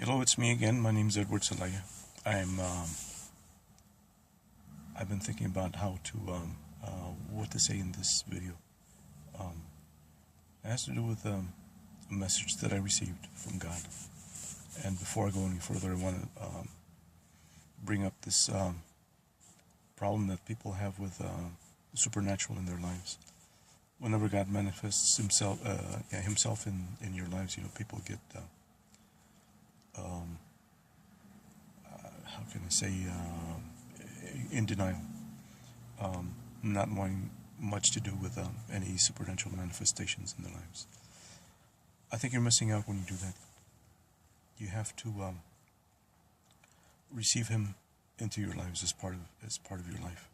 Hello, it's me again. My name is Edward Salaya. I've been thinking about how to what to say in this video. It has to do with a message that I received from God. And before I go any further, I want to bring up this problem that people have with the supernatural in their lives. Whenever God manifests Himself in your lives, people get how can I say, in denial, not wanting much to do with any supernatural manifestations in their lives. I think you're missing out when you do that. You have to receive Him into your lives as part of your life.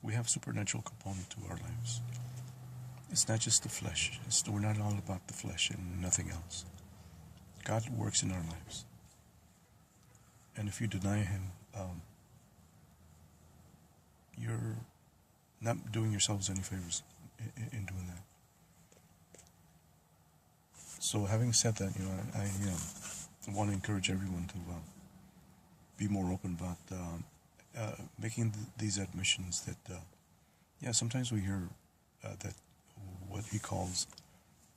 We have a supernatural component to our lives. It's not just the flesh. We're not all about the flesh and nothing else. God works in our lives. And if you deny Him, you're not doing yourselves any favors in doing that. So having said that, I want to encourage everyone to be more open about making these admissions that, sometimes we hear that what he calls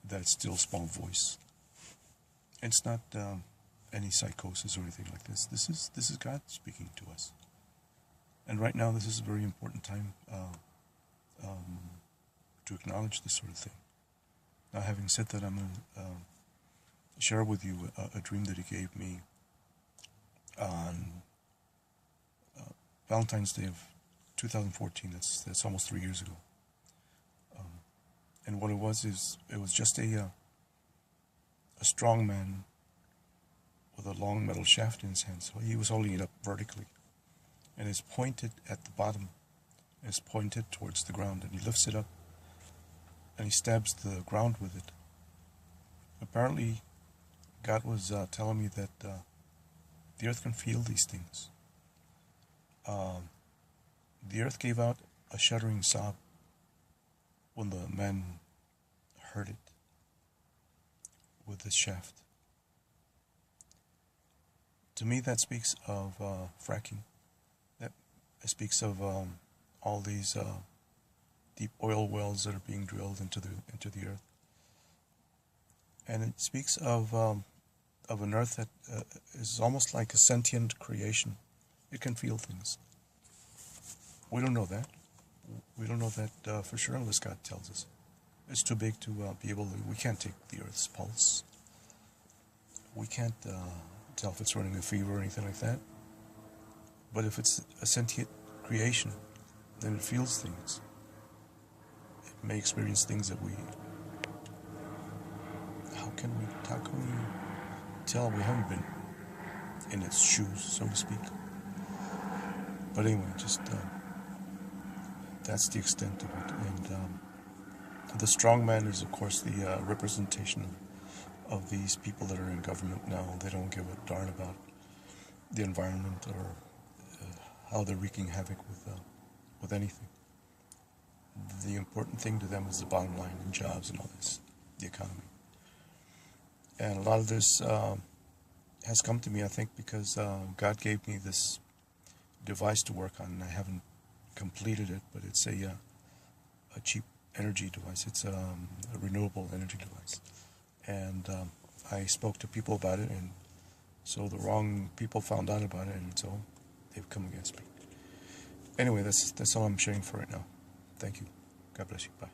that still small voice. It's not any psychosis or anything like this. This is God speaking to us. And right now, this is a very important time to acknowledge this sort of thing. Now, having said that, I'm going to share with you a dream that He gave me on Valentine's Day of 2014. That's almost 3 years ago. And what it was just a strong man with a long metal shaft in his hand. So he was holding it up vertically. And it's pointed at the bottom. It's pointed towards the ground. And he lifts it up. And he stabs the ground with it. Apparently, God was telling me that the earth can feel these things. The earth gave out a shuddering sob when the man heard it with his shaft. To me, that speaks of fracking. That speaks of all these deep oil wells that are being drilled into the earth, and it speaks of an earth that is almost like a sentient creation. It can feel things. We don't know that. We don't know that for sure unless God tells us. It's too big to be able to. We can't take the earth's pulse. We can't tell if it's running a fever or anything like that. But if it's a sentient creation, then it feels things. It may experience things that we. How can we tell we haven't been in its shoes, so to speak? But anyway, just that's the extent of it. And the strong man is, of course, the representation of these people that are in government now. They don't give a darn about the environment or how they're wreaking havoc with anything. The important thing to them is the bottom line and jobs and all this, the economy. And a lot of this has come to me, I think, because God gave me this device to work on, and I haven't completed it, but it's a cheap energy device. It's a renewable energy device. And I spoke to people about it, and so the wrong people found out about it, and so they've come against me. Anyway, that's all I'm sharing for right now. Thank you. God bless you. Bye.